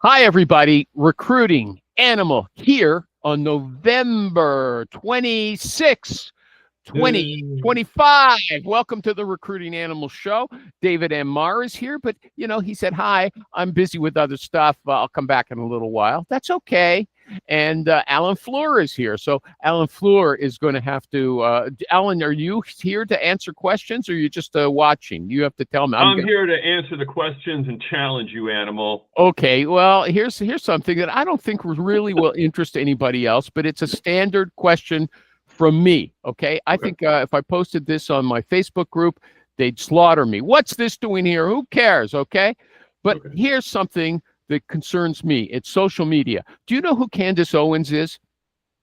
Hi, everybody. Recruiting Animal here on November 26th, Yay. 2025. Welcome to the Recruiting Animal Show. David M. Marr is here, but, he said, hi, I'm busy with other stuff. I'll come back in a little while. That's okay. And Alan Fleur is here. So Alan Fleur is going to have to, Alan, are you here to answer questions or are you just watching? You have to tell me. I'm here to answer the questions and challenge you, Animal. Okay, well, here's something that I don't think really will interest anybody else, but it's a standard question from me, okay? I think if I posted this on my Facebook group, they'd slaughter me. What's this doing here? Who cares, okay? But here's something that concerns me. It's social media. Do you know who Candace Owens is?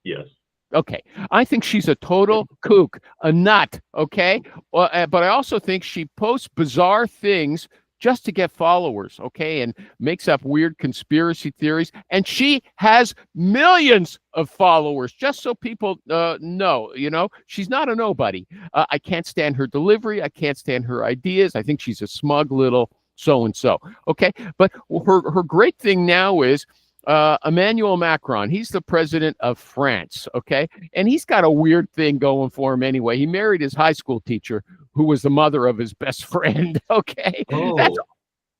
Yes. Okay, I think she's a total kook, a nut, okay? But I also think she posts bizarre things just to get followers, okay, and makes up weird conspiracy theories. And she has millions of followers, just so people know, she's not a nobody. I can't stand her delivery. I can't stand her ideas. I think she's a smug little so-and-so, okay? But her great thing now is Emmanuel Macron. He's the president of France, okay? And he's got a weird thing going for him anyway. He married his high school teacher, who was the mother of his best friend, okay? Oh.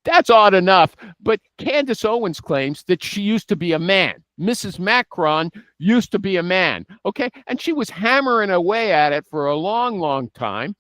That's odd enough. But Candace Owens claims that she used to be a man. Mrs. Macron used to be a man, okay? And she was hammering away at it for a long, long time.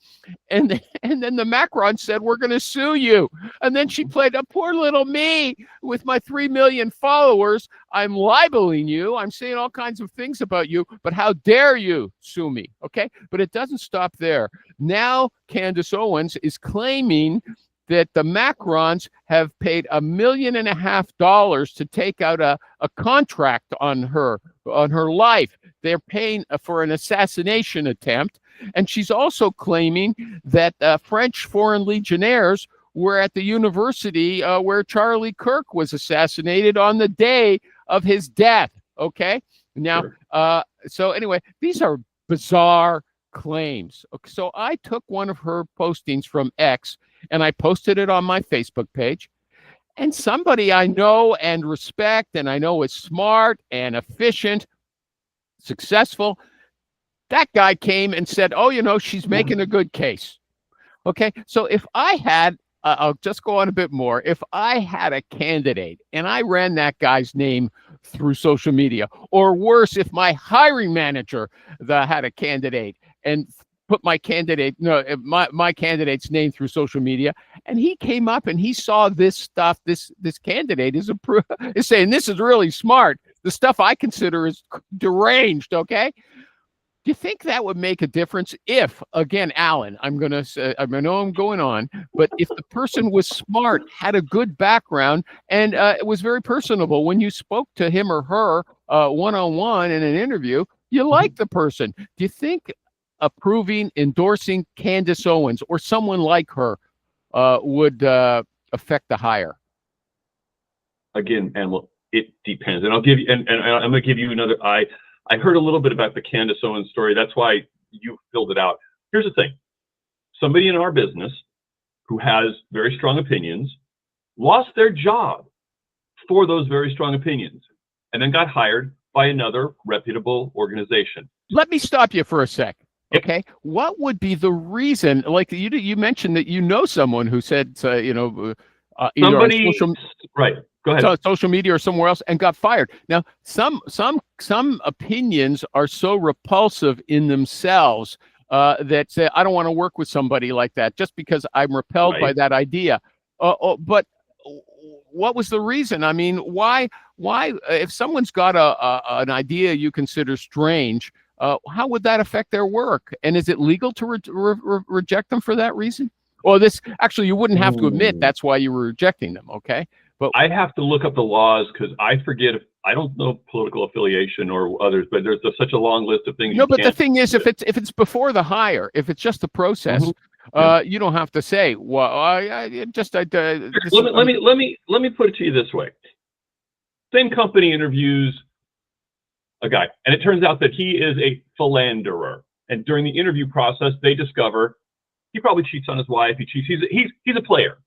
And then the Macron said, we're going to sue you. And then she played a poor little me with my 3 million followers. I'm libeling you. I'm saying all kinds of things about you, but how dare you sue me, okay? But it doesn't stop there. Now Candace Owens is claiming that the Macrons have paid $1.5 million to take out a contract on her life. They're paying for an assassination attempt. And she's also claiming that French foreign legionnaires were at the university where Charlie Kirk was assassinated on the day of his death. Okay. Now, so anyway, these are bizarre claims. Okay, so I took one of her postings from X and I posted it on my Facebook page. And somebody I know and respect, and I know is smart and efficient, successful, that guy came and said, oh, she's making a good case. Okay, so if I had, I'll just go on a bit more. If I had a candidate and I ran that guy's name through social media, or worse, if my hiring manager had a candidate and put my candidate's name through social media, and he came up and he saw this stuff, this candidate is saying this is really smart. The stuff I consider is deranged, okay? Do you think that would make a difference if, again, Alan, I know I'm going on, but if the person was smart, had a good background, and it was very personable, when you spoke to him or her one-on-one in an interview, you liked the person. Do you think endorsing Candace Owens or someone like her would affect the hire? Again, Animal, it depends. And I'll give you, and I'm going to give you another. I heard a little bit about the Candace Owens story. That's why you filled it out. Here's the thing. Somebody in our business who has very strong opinions lost their job for those very strong opinions and then got hired by another reputable organization. Let me stop you for a sec. Okay. What would be the reason? Like you mentioned that someone who said, either somebody, right. Go ahead. Social media or somewhere else and got fired. Now, some opinions are so repulsive in themselves that say, I don't want to work with somebody like that just because I'm repelled by that idea. But what was the reason? I mean, why if someone's got an idea you consider strange, how would that affect their work? And is it legal to reject them for that reason? Or you wouldn't have to admit that's why you were rejecting them, okay? But I have to look up the laws because I forget I don't know political affiliation or others, but there's such a long list of things. No, but the thing is, if it's before the hire, if it's just a process, you don't have to say, well, let me put it to you this way. Same company interviews a guy, and it turns out that he is a philanderer. And during the interview process, they discover he probably cheats on his wife. He's a player.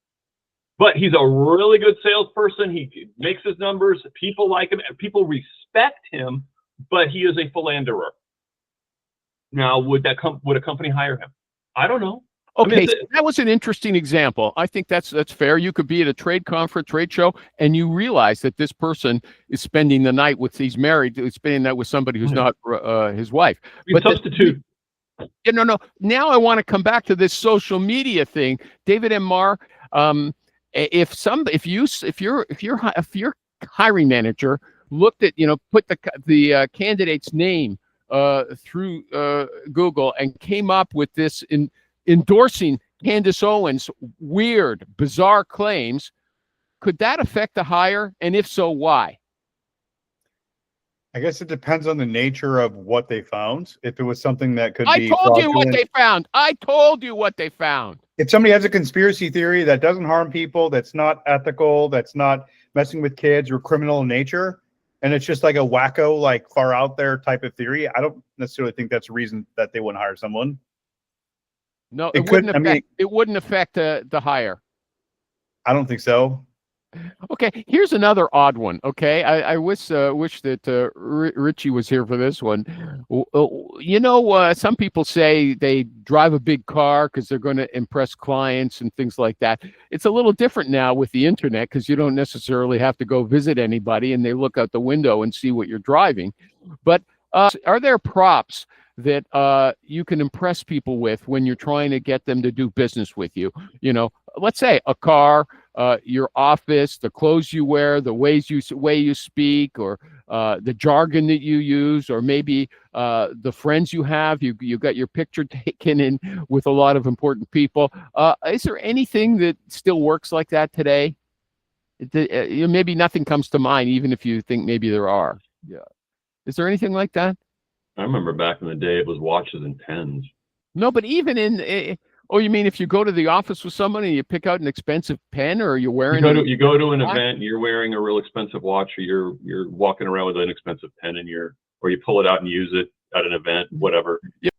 but he's a really good salesperson. He makes his numbers. People like him. And people respect him, but he is a philanderer. Now, would a company hire him? I don't know. Okay, I mean, so that was an interesting example. I think that's fair. You could be at a trade conference, trade show, and you realize that this person is spending the night with, he's married, spending the night with somebody who's not his wife. But substitute. No. Now I want to come back to this social media thing, David M. Marr. If your hiring manager looked at, put the candidate's name through Google and came up with this endorsing Candace Owens' weird, bizarre claims, could that affect the hire? And if so, why? I guess it depends on the nature of what they found. If it was something that could I be told you what fraudulent. they found. I told you what they found. If somebody has a conspiracy theory that doesn't harm people, that's not ethical, that's not messing with kids or criminal in nature, and it's just like a wacko, like far out there type of theory, I don't necessarily think that's a reason that they wouldn't hire someone. No, It could. I mean, it wouldn't affect the hire. I don't think so. Okay, here's another odd one. Okay, I wish that Richie was here for this one. Some people say they drive a big car because they're going to impress clients and things like that. It's a little different now with the internet because you don't necessarily have to go visit anybody, and they look out the window and see what you're driving. But are there props that you can impress people with when you're trying to get them to do business with you? Let's say a car, your office, the clothes you wear, the way you speak, or the jargon that you use, or maybe the friends you have. You got your picture taken in with a lot of important people. Is there anything that still works like that today? Maybe nothing comes to mind, even if you think maybe there are. Yeah. Is there anything like that? I remember back in the day, it was watches and pens. No, but even you mean if you go to the office with someone and you pick out an expensive pen, or you're wearing you go to an event and you're wearing a real expensive watch, or you're walking around with an expensive pen or you pull it out and use it at an event, whatever. Yeah.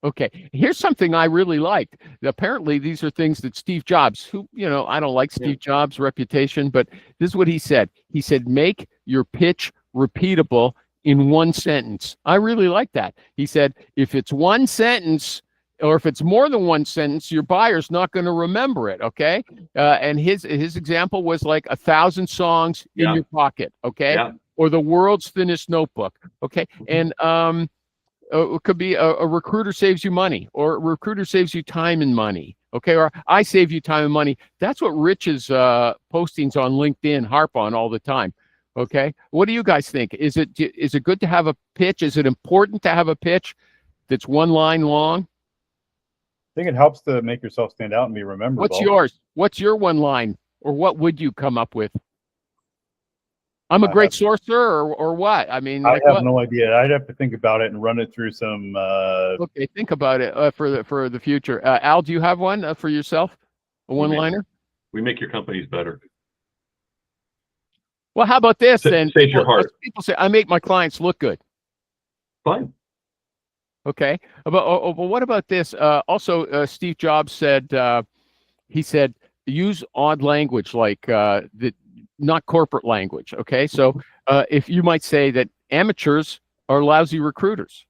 Okay, here's something I really liked. Apparently, these are things that Steve Jobs, who, I don't like Steve Jobs' reputation, but this is what he said. He said, make your pitch repeatable in one sentence. I really like that. He said, if it's one sentence, or if it's more than one sentence, your buyer's not going to remember it. Okay. And his example was like 1,000 songs in your pocket. Okay. Yeah. Or the world's thinnest notebook. Okay. And it could be a recruiter saves you money, or a recruiter saves you time and money. Okay. Or I save you time and money. That's what Rich's postings on LinkedIn harp on all the time. Okay. What do you guys think? Is it good to have a pitch? Is it important to have a pitch that's one line long? I think it helps to make yourself stand out and be rememberable. What's yours? What's your one line, or what would you come up with? I'm a great sorcerer, or what? I mean, I have no idea. I'd have to think about it and run it through some. Okay, think about it for the future. Al, do you have one for yourself? A one-liner? We make your companies better. Well, how about this then? Save your heart. People say, I make my clients look good. Fine. Okay. But what about this? Also, Steve Jobs said, he said, use odd language, like not corporate language. Okay. So if you might say that amateurs are lousy recruiters,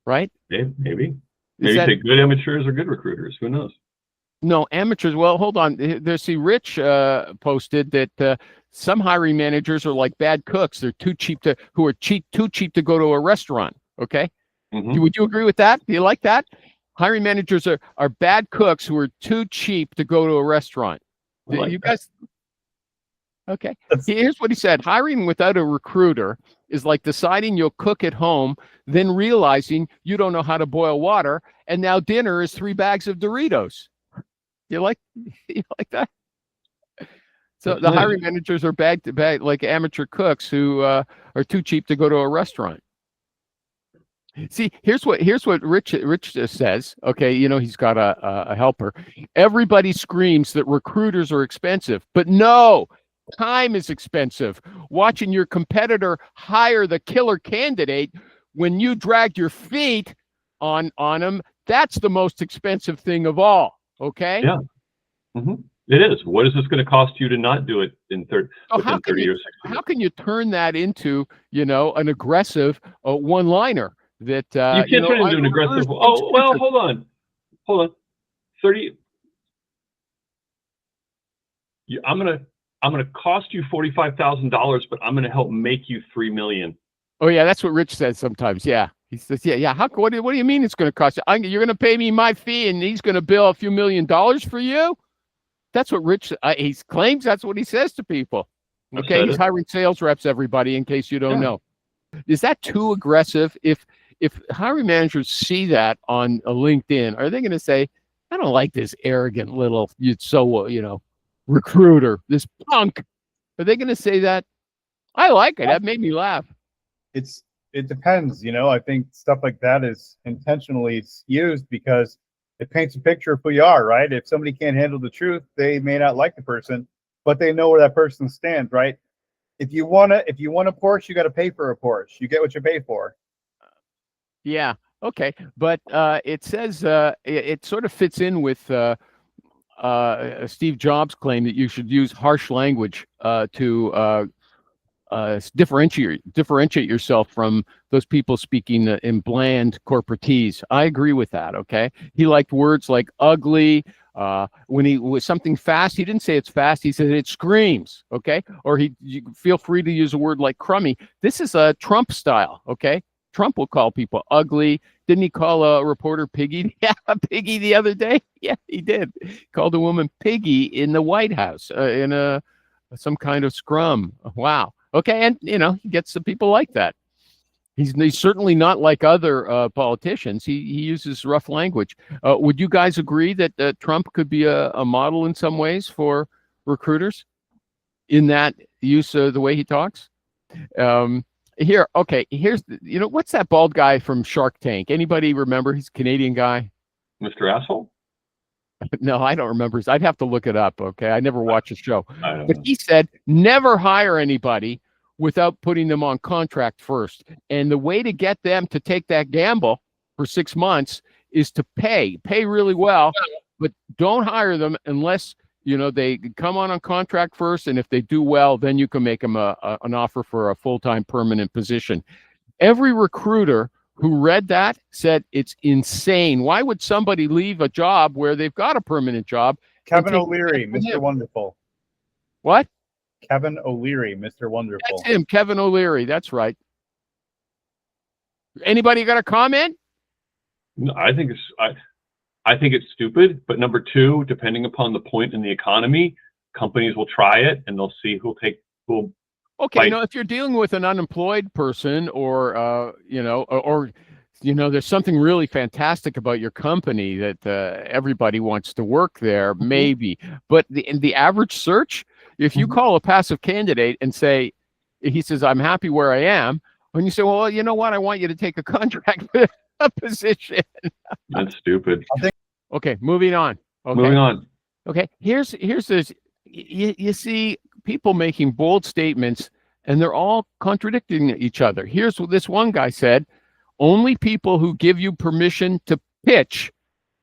right? Maybe say good amateurs are good recruiters. Who knows? No, amateurs. Well, hold on. Rich posted that some hiring managers are like bad cooks. They're too cheap to go to a restaurant. Okay. Mm-hmm. Would you agree with that? Do you like that? Hiring managers are bad cooks who are too cheap to go to a restaurant. You guys? Okay. Here's what he said. Hiring without a recruiter is like deciding you'll cook at home, then realizing you don't know how to boil water, and now dinner is 3 bags of Doritos. You like that? So the hiring managers are bad like amateur cooks who are too cheap to go to a restaurant. See, here's what Rich says. Okay, he's got a helper. Everybody screams that recruiters are expensive, but no, time is expensive. Watching your competitor hire the killer candidate when you dragged your feet on them, that's the most expensive thing of all. Okay. Yeah. Mm-hmm. It is. What is this going to cost you to not do it in within 30 or 60 years? How can you turn that into, an aggressive one-liner that You can't turn it into an aggressive. Oh, well, hold on. 30. I'm gonna cost you $45,000, but I'm gonna help make you $3 million. Oh yeah, that's what Rich says sometimes. Yeah, he says, yeah. What do you mean it's going to cost you? You're going to pay me my fee, and he's going to bill a few $1 million for you? That's what Rich he claims. That's what he says to people. Okay, he's hiring sales reps. Everybody, in case you don't know, is that too aggressive? If hiring managers see that on a LinkedIn, are they going to say, "I don't like this arrogant little recruiter, this punk"? Are they going to say that? I like it. That made me laugh. It depends. I think stuff like that is intentionally used because it paints a picture of who you are, right? If somebody can't handle the truth, they may not like the person, but they know where that person stands, right? If you want a Porsche, you got to pay for a Porsche. You get what you pay for. Yeah. Okay. But it says it sort of fits in with Steve Jobs' claim that you should use harsh language to differentiate yourself from those people speaking in bland corporatese. I agree with that. Okay. He liked words like ugly. When he was something fast, he didn't say it's fast. He said it screams. Okay. Or you feel free to use a word like crummy. This is a Trump style. Okay. Trump will call people ugly. Didn't he call a reporter piggy? Yeah, piggy the other day. Yeah, he did. Called a woman piggy in the White House in some kind of scrum. Wow. Okay, and he gets some people like that. He's certainly not like other politicians. He uses rough language. Would you guys agree that Trump could be a model in some ways for recruiters in that use of the way he talks? Here's what's that bald guy from Shark Tank? Anybody remember? He's a Canadian guy. Mr. Asshole? No, I don't remember. I'd have to look it up. Okay, I never watched the show. But know. He said never hire anybody without putting them on contract first. And the way to get them to take that gamble for 6 months is to pay really well, but don't hire them unless they come on contract first. And if they do well, then you can make them an offer for a full-time permanent position. Every recruiter who read that said it's insane. Why would somebody leave a job where they've got a permanent job? Kevin O'Leary, Mr. Wonderful. What? Kevin O'Leary, Mr. Wonderful. That's him, Kevin O'Leary. That's right. Anybody got a comment? No, I think it's stupid. But number two, depending upon the point in the economy, companies will try it and they'll see who'll Okay, if you're dealing with an unemployed person or there's something really fantastic about your company that everybody wants to work there, maybe. But in the average search, if you call a passive candidate and say, he says, I'm happy where I am, and you say, well, you know what? I want you to take a contract position. That's stupid. Okay, moving on. Okay. Moving on. Okay, here's this. You see people making bold statements and they're all contradicting each other. Here's what this one guy said: only people who give you permission to pitch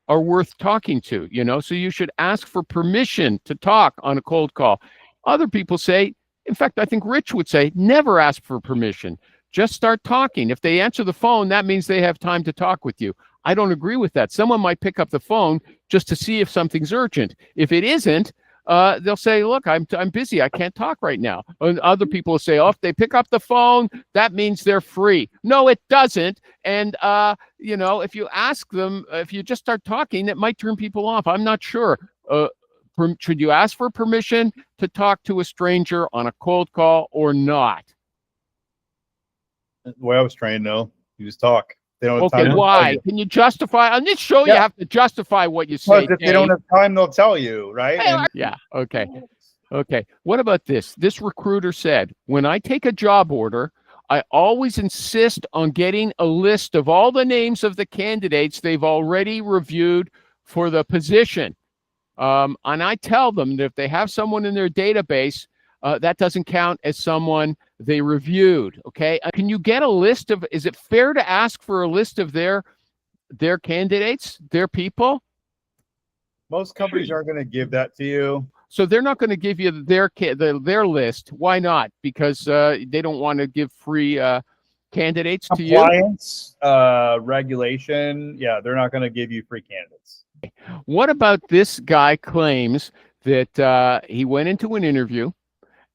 are worth talking to, so you should ask for permission to talk on a cold call. Other people say, in fact, I think Rich would say, never ask for permission. Just start talking. If they answer the phone, that means they have time to talk with you. I don't agree with that. Someone might pick up the phone just to see if something's urgent. If it isn't, they'll say, look, I'm busy. I can't talk right now. And other people will say, oh, if they pick up the phone, that means they're free. No, it doesn't. And, if you ask them, if you just start talking, it might turn people off. I'm not sure. Should you ask for permission to talk to a stranger on a cold call or not? The way I was trained, no. You just talk. They don't have Okay, time. why? Can you justify? On this show, you have to justify what you say. Because if they don't have time, they'll tell you, right? Yeah, okay. Okay, what about this? This recruiter said, when I take a job order, I always insist on getting a list of all the names of the candidates they've already reviewed for the position. And I tell them that if they have someone in their database, that doesn't count as someone they reviewed. Okay. Can you get a list of, is it fair to ask for a list of their candidates, their people? Most companies aren't going to give that to you. So they're not going to give you their list. Why not? Because they don't want to give free candidates to you. Compliance, regulation. Yeah, they're not going to give you free candidates. What about this guy claims that he went into an interview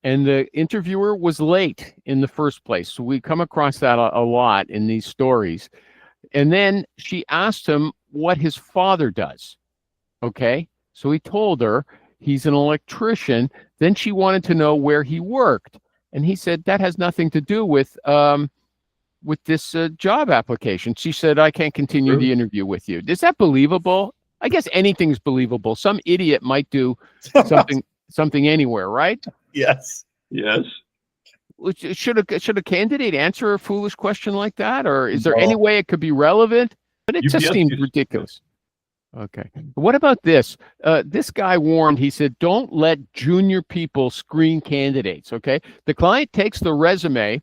and the interviewer was late in the first place? So we come across that a lot in these stories. And then she asked him what his father does. Okay. So he told her he's an electrician. Then she wanted to know where he worked. And he said, that has nothing to do with this job application. She said, I can't continue the interview with you. Is that believable? I guess anything's believable. Some idiot might do something anywhere, right? Yes. Yes. Should a candidate answer a foolish question like that, or is there any way it could be relevant? But it just seems ridiculous. Okay. What about this? This guy warned, he said, don't let junior people screen candidates, okay? The client takes the resume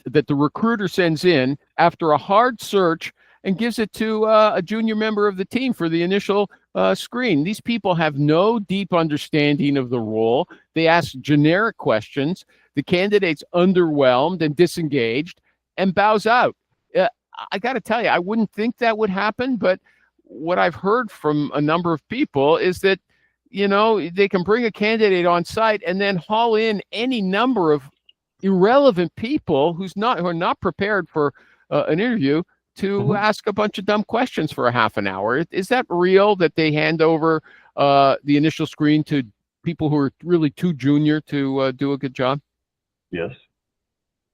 that the recruiter sends in after a hard search and gives it to a junior member of the team for the initial screen. These people have no deep understanding of the role. They ask generic questions. The candidate's underwhelmed and disengaged and bows out. I got to tell you, I wouldn't think that would happen, but what I've heard from a number of people is that, you know, they can bring a candidate on site and then haul in any number of irrelevant people who are not prepared for an interview to ask a bunch of dumb questions for a half an hour. Is that real, that they hand over the initial screen to people who are really too junior to do a good job? Yes.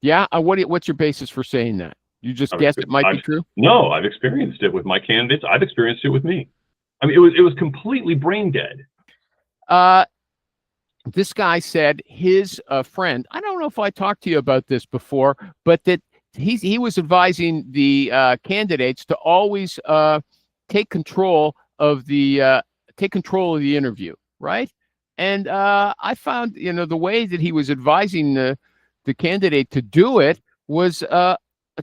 Yeah. What's your basis for saying that? You just guessed it might be true? No, I've experienced it with my candidates. I've experienced it with me. I mean, it was completely brain dead. This guy said his friend, I don't know if I talked to you about this before, but that he was advising the candidates to always take control of the interview, right? And I found, you know, the way that he was advising the candidate to do it was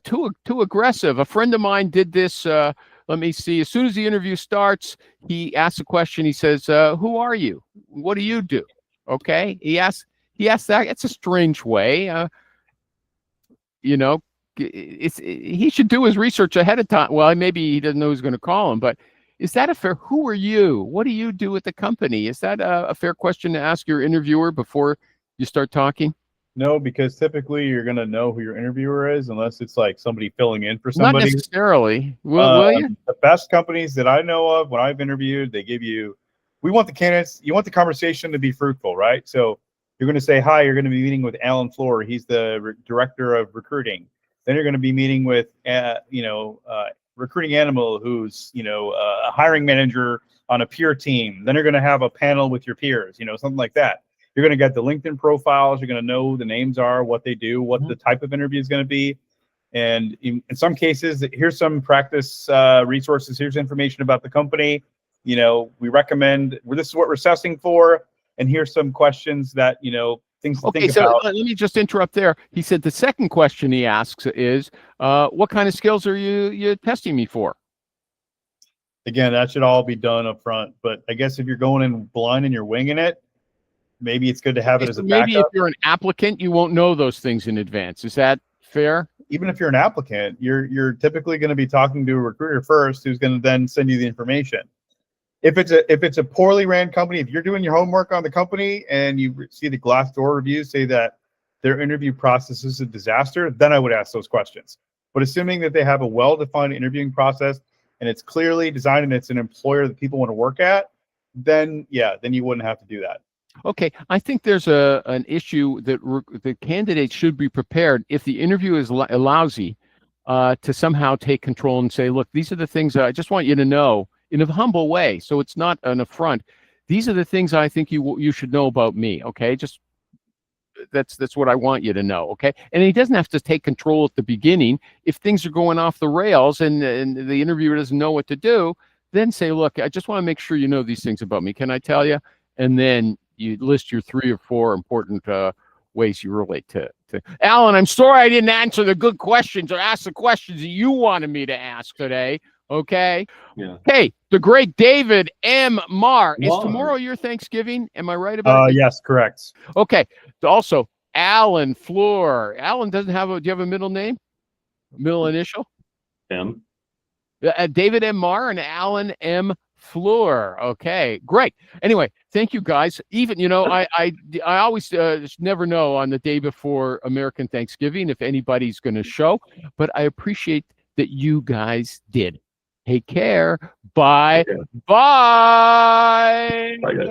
too aggressive. A friend of mine did this. Let me see. As soon as the interview starts, he asks a question. He says, "Who are you? What do you do?" Okay. He asked that. It's a strange way. You know, he should do his research ahead of time. Well, maybe he doesn't know who's going to call him, but is that a fair? Who are you? What do you do at the company? Is that a fair question to ask your interviewer before you start talking? No, because typically you're going to know who your interviewer is unless it's like somebody filling in for somebody. Not necessarily. Will you? The best companies that I know of, when I've interviewed, they give you, we want the candidates, you want the conversation to be fruitful, right? So you're going to say, hi, you're going to be meeting with Alan Floor. He's the director of recruiting. Then you're going to be meeting with, Recruiting Animal, who's, a hiring manager on a peer team. Then you're going to have a panel with your peers, something like that. You're going to get the LinkedIn profiles. You're going to know who the names are, what they do, what the type of interview is going to be. And in some cases, here's some practice resources. Here's information about the company. We recommend, this is what we're assessing for. And here's some questions that, things to think about. Okay, so let me just interrupt there. He said the second question he asks is, what kind of skills are you testing me for? Again, that should all be done up front. But I guess if you're going in blind and you're winging it, maybe it's good to have it as a backup. Maybe if you're an applicant, you won't know those things in advance. Is that fair? Even if you're an applicant, you're typically going to be talking to a recruiter first, who's going to then send you the information. If it's a poorly ran company, if you're doing your homework on the company and you see the Glassdoor reviews say that their interview process is a disaster, then I would ask those questions. But assuming that they have a well-defined interviewing process and it's clearly designed and it's an employer that people want to work at, then you wouldn't have to do that. Okay, I think there's an issue that the candidates should be prepared if the interview is lousy to somehow take control and say, look, these are the things that I just want you to know in a humble way, so it's not an affront. These are the things I think you should know about me. Okay, just that's what I want you to know. Okay, and he doesn't have to take control at the beginning. If things are going off the rails and the interviewer doesn't know what to do, then say, look, I just want to make sure you know these things about me. Can I tell you? And then you list your 3 or 4 important ways you relate to. Alan, I'm sorry I didn't answer the good questions or ask the questions that you wanted me to ask today. Okay. Yeah. Hey, the great David M. Marr. Is Marr. tomorrow your Thanksgiving? Am I right about it? Yes, correct. Okay. Also, Alan Floor. Alan doesn't have a. Do you have a middle name? Middle initial? M. David M. Marr and Alan M. Floor. Okay, great. Anyway, thank you guys. Even I always never know on the day before American Thanksgiving if anybody's going to show, but I appreciate that you guys did. Take care. Bye. Okay. Bye. Bye, guys.